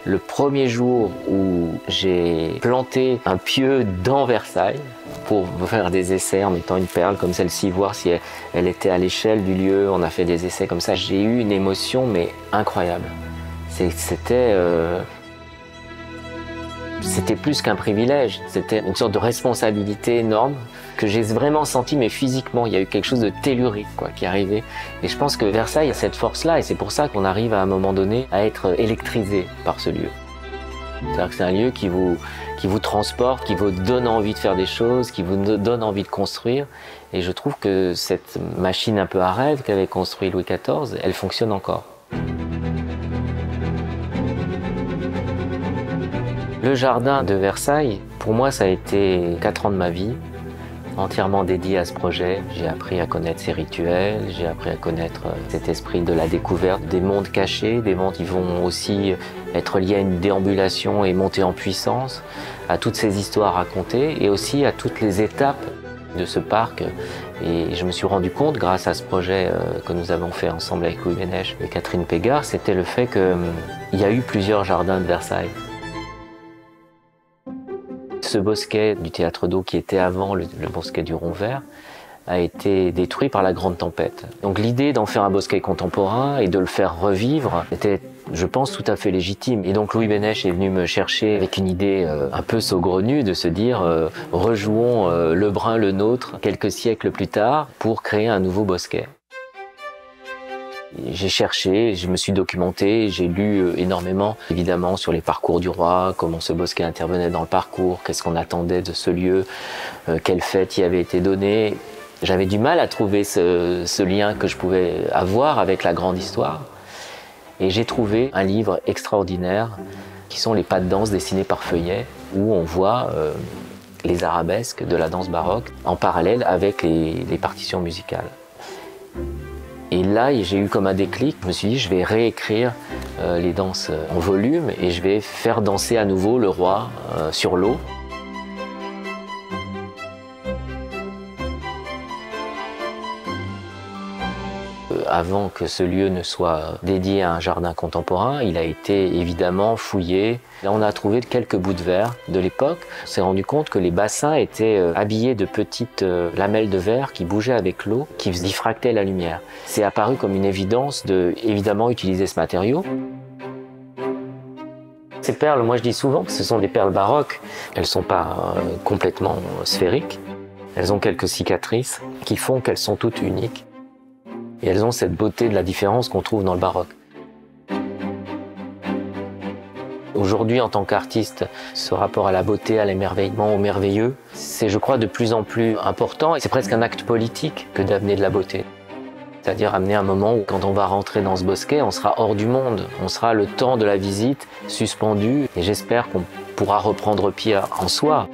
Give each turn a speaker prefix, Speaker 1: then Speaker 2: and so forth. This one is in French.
Speaker 1: Le premier jour où j'ai planté un pieu dans Versailles pour faire des essais en mettant une perle comme celle-ci, voir si elle était à l'échelle du lieu, on a fait des essais comme ça, j'ai eu une émotion mais incroyable. C'était plus qu'un privilège, c'était une sorte de responsabilité énorme que j'ai vraiment senti, mais physiquement, il y a eu quelque chose de tellurique qui est arrivé. Et je pense que Versailles a cette force-là, et c'est pour ça qu'on arrive à un moment donné à être électrisé par ce lieu. C'est-à-dire que c'est un lieu qui vous transporte, qui vous donne envie de faire des choses, qui vous donne envie de construire. Et je trouve que cette machine un peu à rêve qu'avait construit Louis XIV, elle fonctionne encore. Le jardin de Versailles, pour moi, ça a été 4 ans de ma vie, entièrement dédié à ce projet. J'ai appris à connaître ces rituels, j'ai appris à connaître cet esprit de la découverte, des mondes cachés, des mondes qui vont aussi être liés à une déambulation et monter en puissance, à toutes ces histoires racontées et aussi à toutes les étapes de ce parc. Et je me suis rendu compte, grâce à ce projet que nous avons fait ensemble avec Louis Bénèche et Catherine Pégard, c'était le fait qu'il y a eu plusieurs jardins de Versailles. Ce bosquet du Théâtre d'Eau, qui était avant le bosquet du Rond Vert, a été détruit par la Grande Tempête. Donc l'idée d'en faire un bosquet contemporain et de le faire revivre était, je pense, tout à fait légitime. Et donc Louis Bénèche est venu me chercher avec une idée un peu saugrenue de se dire rejouons le brun, le nôtre, quelques siècles plus tard, pour créer un nouveau bosquet. J'ai cherché, je me suis documenté, j'ai lu énormément, évidemment, sur les parcours du roi, comment ce bosquet intervenait dans le parcours, qu'est-ce qu'on attendait de ce lieu, quelle fête y avait été donnée. J'avais du mal à trouver ce lien que je pouvais avoir avec la grande histoire. Et j'ai trouvé un livre extraordinaire, qui sont les pas de danse dessinés par Feuillet, où on voit les arabesques de la danse baroque en parallèle avec les partitions musicales. Et là, j'ai eu comme un déclic, je me suis dit, je vais réécrire les danses en volume et je vais faire danser à nouveau le roi sur l'eau. Avant que ce lieu ne soit dédié à un jardin contemporain, il a été évidemment fouillé. Là, on a trouvé quelques bouts de verre de l'époque. On s'est rendu compte que les bassins étaient habillés de petites lamelles de verre qui bougeaient avec l'eau, qui diffractaient la lumière. C'est apparu comme une évidence de, évidemment, utiliser ce matériau. Ces perles, moi je dis souvent que ce sont des perles baroques. Elles ne sont pas complètement sphériques. Elles ont quelques cicatrices qui font qu'elles sont toutes uniques. Et elles ont cette beauté de la différence qu'on trouve dans le baroque. Aujourd'hui, en tant qu'artiste, ce rapport à la beauté, à l'émerveillement, au merveilleux, c'est, je crois, de plus en plus important. Et c'est presque un acte politique que d'amener de la beauté. C'est-à-dire amener un moment où, quand on va rentrer dans ce bosquet, on sera hors du monde. On sera le temps de la visite, suspendu. Et j'espère qu'on pourra reprendre pied en soi.